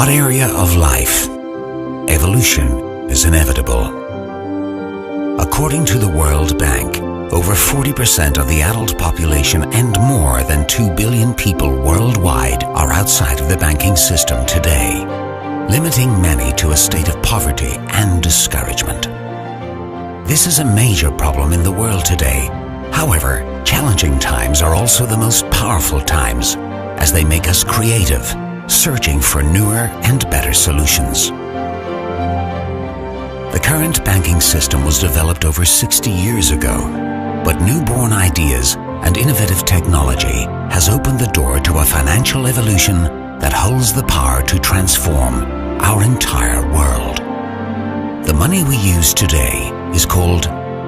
what area of life? Evolution is inevitable. According to the World Bank, over 40% of the adult population and more than 2 billion people worldwide are outside of the banking system today, limiting many to a state of poverty and discouragement. This is a major problem in the world today. However, challenging times are also the most powerful times, as they make us creative, searching for newer and better solutions. The current banking system was developed over 60 years ago, but newborn ideas and innovative technology has opened the door to a financial evolution that holds the power to transform our entire world. The money we use today is called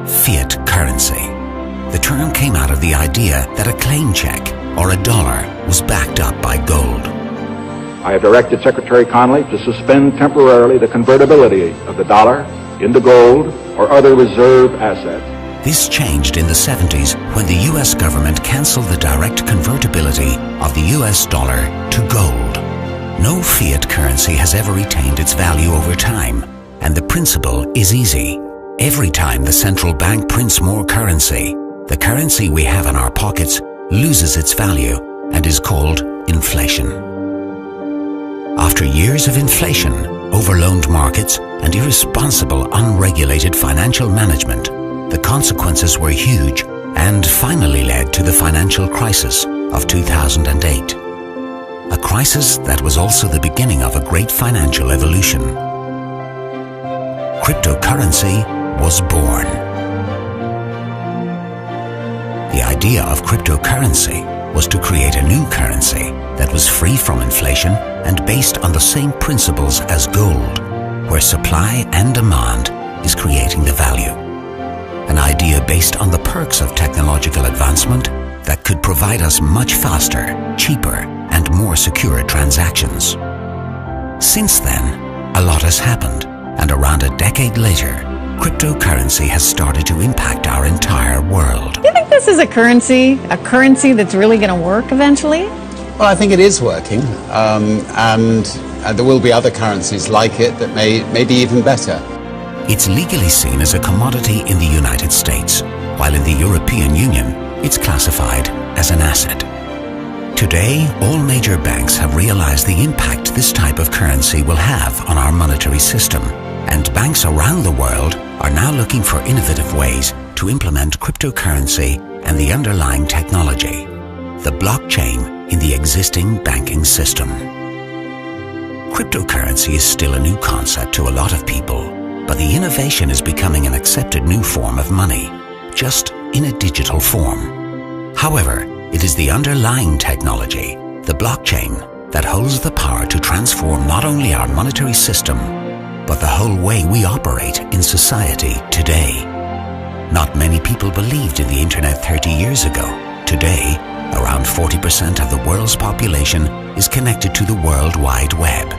fiat currency. The term came out of the idea that a claim check or a dollar was backed up by gold. I have directed Secretary Connally to suspend temporarily the convertibility of the dollar into gold or other reserve assets. This changed in the 70s when the US government canceled the direct convertibility of the US dollar to gold. No fiat currency has ever retained its value over time, and the principle is easy. Every time the central bank prints more currency, the currency we have in our pockets loses its value and is called inflation. After years of inflation, overloaned markets, and irresponsible, unregulated financial management, the consequences were huge and finally led to the financial crisis of 2008. A crisis that was also the beginning of a great financial evolution. Cryptocurrency was born. The idea of cryptocurrency was to create a new currency that was free from inflation and based on the same principles as gold, where supply and demand is creating the value. An idea based on the perks of technological advancement that could provide us much faster, cheaper, and more secure transactions. Since then, a lot has happened, and around a decade later, cryptocurrency has started to impact our entire world. Do you think this is a currency that's really going to work eventually? Well, I think it is working, and there will be other currencies like it that may be even better. It's legally seen as a commodity in the United States, while in the European Union, it's classified as an asset. Today, all major banks have realized the impact this type of currency will have on our monetary system, and banks around the world are now looking for innovative ways to implement cryptocurrency and the underlying technology, the blockchain, in the existing banking system. Cryptocurrency is still a new concept to a lot of people, but the innovation is becoming an accepted new form of money, just in a digital form. However, it is the underlying technology, the blockchain, that holds the power to transform not only our monetary system, but the whole way we operate in society today. Not many people believed in the internet 30 years ago. Today, around 40% of the world's population is connected to the World Wide Web.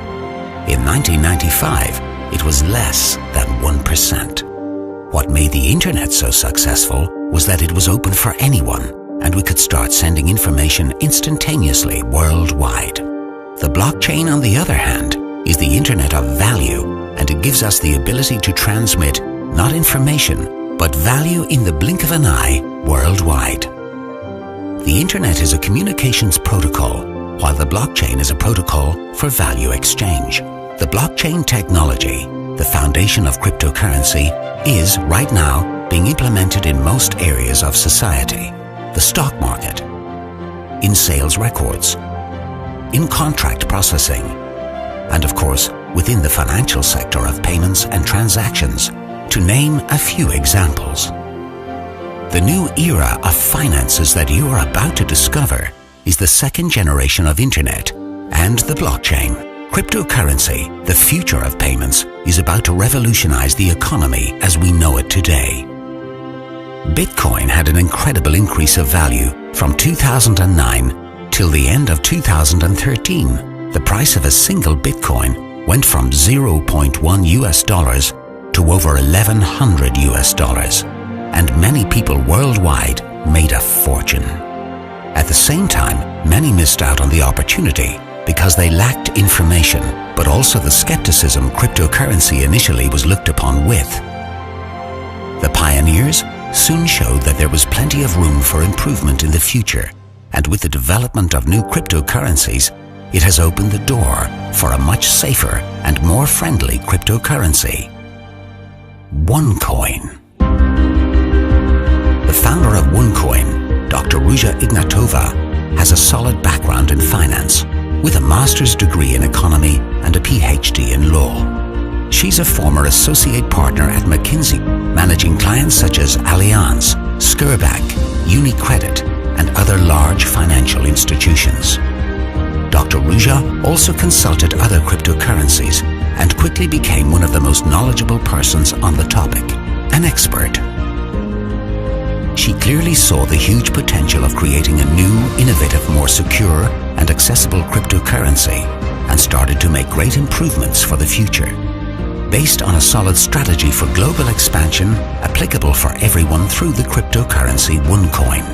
In 1995, it was less than 1%. What made the internet so successful was that it was open for anyone, and we could start sending information instantaneously worldwide. The blockchain, on the other hand, is the internet of value, and it gives us the ability to transmit not information, but value in the blink of an eye worldwide. The internet is a communications protocol, while the blockchain is a protocol for value exchange. The blockchain technology, the foundation of cryptocurrency, is right now being implemented in most areas of society. The stock market, in sales records, in contract processing, and of course, within the financial sector of payments and transactions, to name a few examples. The new era of finances that you are about to discover is the second generation of internet and the blockchain. Cryptocurrency, the future of payments, is about to revolutionize the economy as we know it today. Bitcoin had an incredible increase of value from 2009 till the end of 2013. The price of a single Bitcoin went from $0.1 to over $1,100, and many people worldwide made a fortune. At the same time, many missed out on the opportunity because they lacked information, but also the skepticism cryptocurrency initially was looked upon with. The pioneers soon showed that there was plenty of room for improvement in the future, and with the development of new cryptocurrencies, it has opened the door for a much safer and more friendly cryptocurrency. OneCoin. The founder of OneCoin, Dr. Ruja Ignatova, has a solid background in finance, with a master's degree in economy and a PhD in law. She's a former associate partner at McKinsey, managing clients such as Allianz, Sberbank, UniCredit, and other large financial institutions. Dr. Ruja also consulted other cryptocurrencies and quickly became one of the most knowledgeable persons on the topic, an expert. She clearly saw the huge potential of creating a new, innovative, more secure and accessible cryptocurrency and started to make great improvements for the future, based on a solid strategy for global expansion applicable for everyone through the cryptocurrency OneCoin.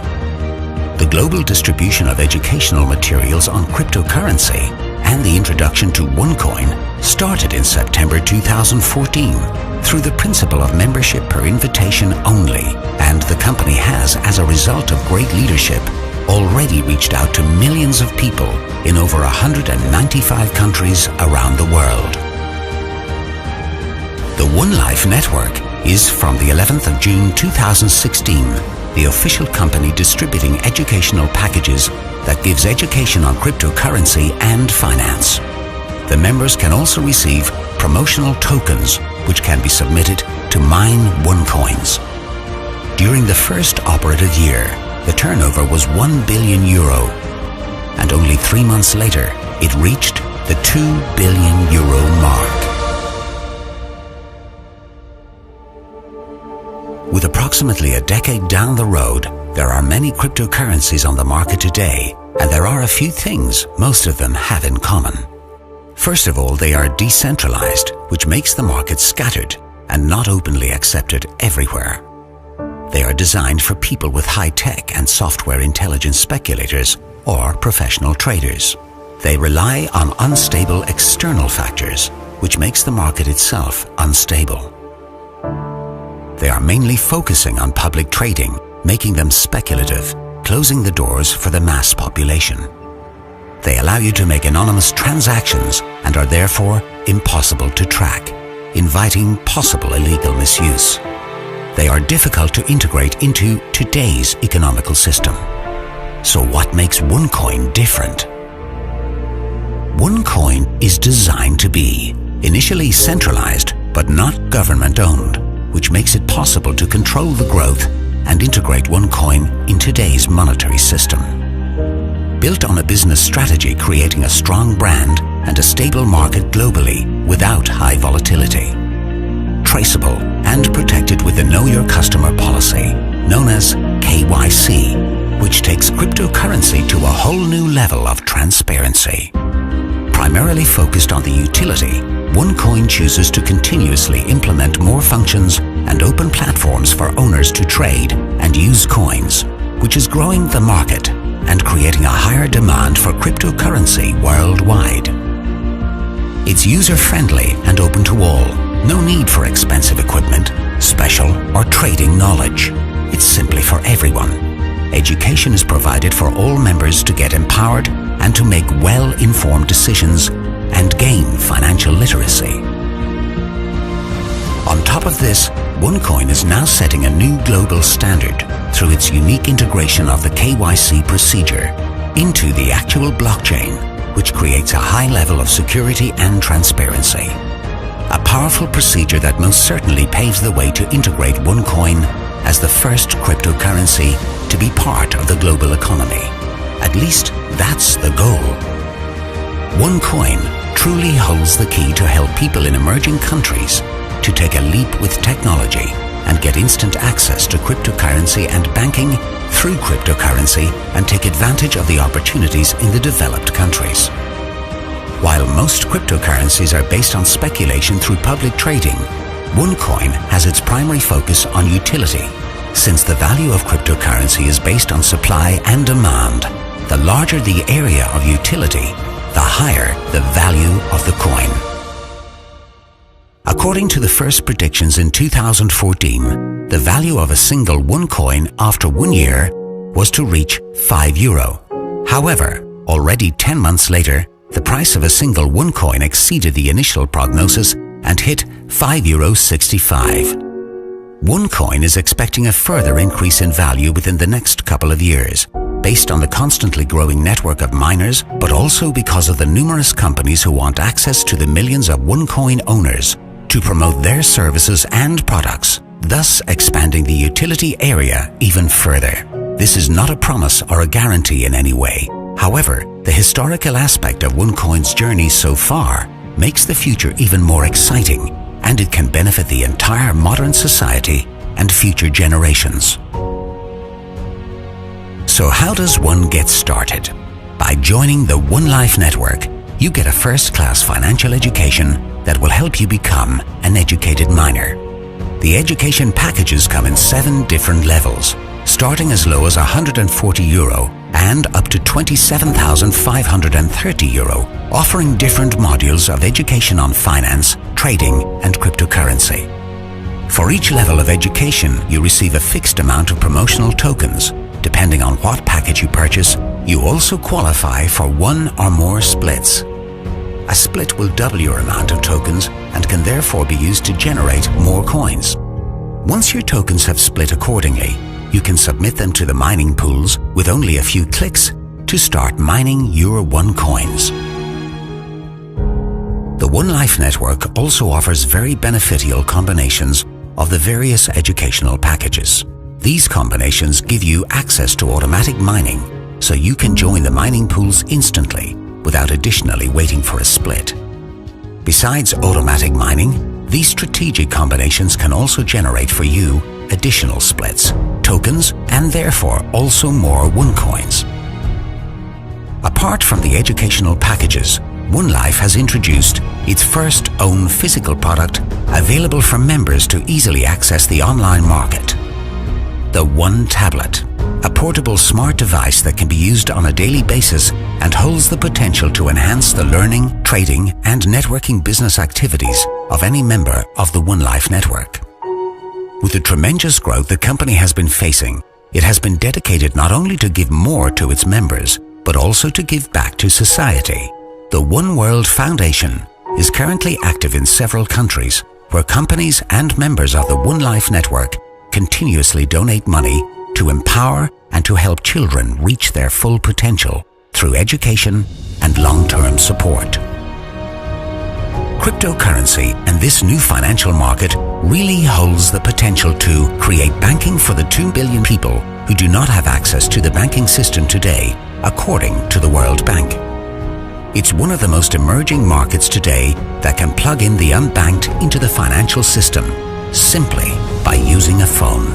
The global distribution of educational materials on cryptocurrency and the introduction to OneCoin started in September 2014 through the principle of membership per invitation only, and the company has, as a result of great leadership, already reached out to millions of people in over 195 countries around the world. The OneLife Network is, from the 11th of June 2016, the official company distributing educational packages that gives education on cryptocurrency and finance. The members can also receive promotional tokens which can be submitted to mine OneCoins. During the first operative year, the turnover was €1 billion, and only 3 months later, it reached the €2 billion mark. With approximately a decade down the road, there are many cryptocurrencies on the market today, and there are a few things most of them have in common. First of all, they are decentralized, which makes the market scattered and not openly accepted everywhere. They are designed for people with high-tech and software intelligence speculators or professional traders. They rely on unstable external factors, which makes the market itself unstable. They are mainly focusing on public trading, making them speculative, closing the doors for the mass population. They allow you to make anonymous transactions and are therefore impossible to track, inviting possible illegal misuse. They are difficult to integrate into today's economical system. So what makes OneCoin different? OneCoin is designed to be initially centralized but not government-owned, which makes it possible to control the growth and integrate OneCoin in today's monetary system. Built on a business strategy creating a strong brand and a stable market globally without high volatility. Traceable and protected with the Know Your Customer policy, known as KYC, which takes cryptocurrency to a whole new level of transparency. Primarily focused on the utility, OneCoin chooses to continuously implement more functions and open platforms for owners to trade and use coins, which is growing the market and creating a higher demand for cryptocurrency worldwide. It's user-friendly and open to all. No need for expensive equipment, special or trading knowledge. It's simply for everyone. Education is provided for all members to get empowered and to make well-informed decisions and gain financial literacy. On top of this, OneCoin is now setting a new global standard through its unique integration of the KYC procedure into the actual blockchain, which creates a high level of security and transparency. A powerful procedure that most certainly paves the way to integrate OneCoin as the first cryptocurrency to be part of the global economy. At least that's the goal. OneCoin truly holds the key to help people in emerging countries to take a leap with technology and get instant access to cryptocurrency and banking through cryptocurrency and take advantage of the opportunities in the developed countries. While most cryptocurrencies are based on speculation through public trading, OneCoin has its primary focus on utility. Since the value of cryptocurrency is based on supply and demand, the larger the area of utility, the higher the value of the coin. According to the first predictions in 2014, the value of a single OneCoin after 1 year was to reach €5. However, already 10 months later, the price of a single OneCoin exceeded the initial prognosis and hit €5.65. OneCoin is expecting a further increase in value within the next couple of years, based on the constantly growing network of miners, but also because of the numerous companies who want access to the millions of OneCoin owners to promote their services and products, thus expanding the utility area even further. This is not a promise or a guarantee in any way. However, the historical aspect of OneCoin's journey so far makes the future even more exciting, and it can benefit the entire modern society and future generations. So how does one get started? By joining the One Life Network, you get a first-class financial education that will help you become an educated miner. The education packages come in 7 different levels, starting as low as €140 and up to €27,530, offering different modules of education on finance, trading, and cryptocurrency. For each level of education, you receive a fixed amount of promotional tokens. Depending on what package you purchase, you also qualify for 1 or more splits. A split will double your amount of tokens and can therefore be used to generate more coins. Once your tokens have split accordingly, you can submit them to the mining pools with only a few clicks to start mining your OneCoins. The One Life Network also offers very beneficial combinations of the various educational packages. These combinations give you access to automatic mining, so you can join the mining pools instantly without additionally waiting for a split. Besides automatic mining, these strategic combinations can also generate for you additional splits, tokens, and therefore also more OneCoins. Apart from the educational packages, One Life has introduced its first own physical product available for members to easily access the online market. The One Tablet, a portable smart device that can be used on a daily basis and holds the potential to enhance the learning, trading, and networking business activities of any member of the One Life Network. With the tremendous growth the company has been facing, it has been dedicated not only to give more to its members, but also to give back to society. The One World Foundation is currently active in several countries where companies and members of the One Life Network continuously donate money to empower and to help children reach their full potential through education and long-term support. Cryptocurrency and this new financial market really holds the potential to create banking for the 2 billion people who do not have access to the banking system today, according to the World Bank. It's one of the most emerging markets today that can plug in the unbanked into the financial system simply by using a phone.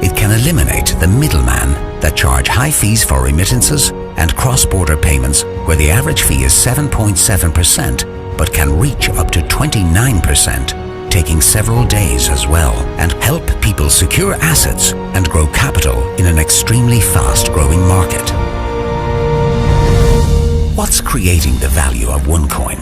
It can eliminate the middleman that charge high fees for remittances and cross-border payments where the average fee is 7.7% but can reach up to 29%, taking several days as well, and help people secure assets and grow capital in an extremely fast-growing market. What's creating the value of OneCoin?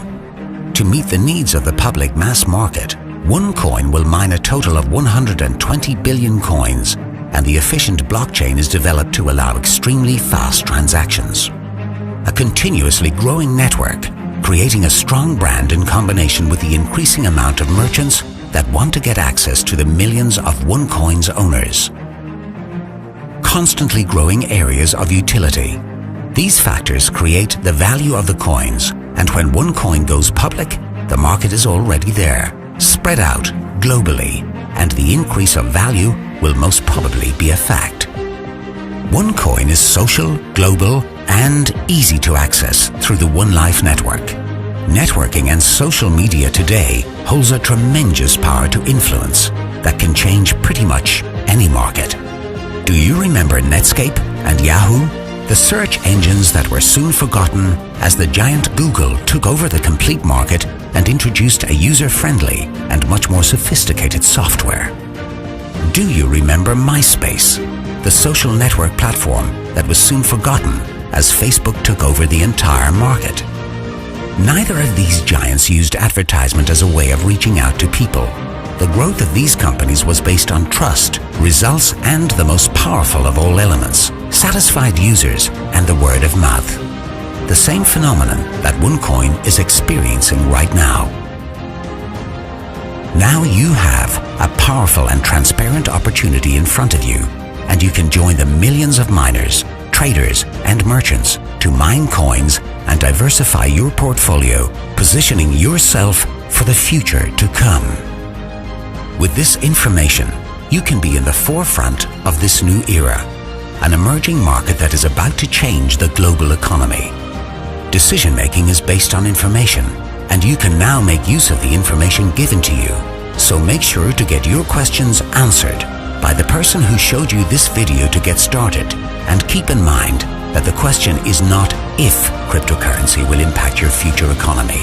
To meet the needs of the public mass market, OneCoin will mine a total of 120 billion coins, and the efficient blockchain is developed to allow extremely fast transactions. A continuously growing network, creating a strong brand in combination with the increasing amount of merchants that want to get access to the millions of OneCoin's owners. Constantly growing areas of utility. These factors create the value of the coins, and when OneCoin goes public, the market is already there, spread out globally, and the increase of value will most probably be a fact. OneCoin is social, global, and easy to access through the One Life Network. Networking and social media today holds a tremendous power to influence that can change pretty much any market. Do you remember Netscape and Yahoo? The search engines that were soon forgotten as the giant Google took over the complete market and introduced a user-friendly and much more sophisticated software. Do you remember MySpace, the social network platform that was soon forgotten as Facebook took over the entire market? Neither of these giants used advertisement as a way of reaching out to people. The growth of these companies was based on trust, results, and the most powerful of all elements, satisfied users and the word of mouth. The same phenomenon that OneCoin is experiencing right now. Now you have a powerful and transparent opportunity in front of you, and you can join the millions of miners, traders, and merchants to mine coins and diversify your portfolio, positioning yourself for the future to come. With this information, you can be in the forefront of this new era, an emerging market that is about to change the global economy. Decision-making is based on information, and you can now make use of the information given to you. So make sure to get your questions answered by the person who showed you this video to get started, and keep in mind that the question is not if cryptocurrency will impact your future economy.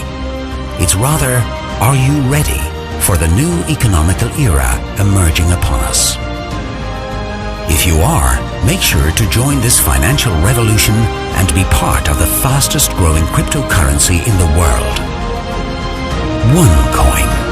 It's rather, are you ready for the new economical era emerging upon us? If you are, make sure to join this financial revolution and be part of the fastest growing cryptocurrency in the world. OneCoin.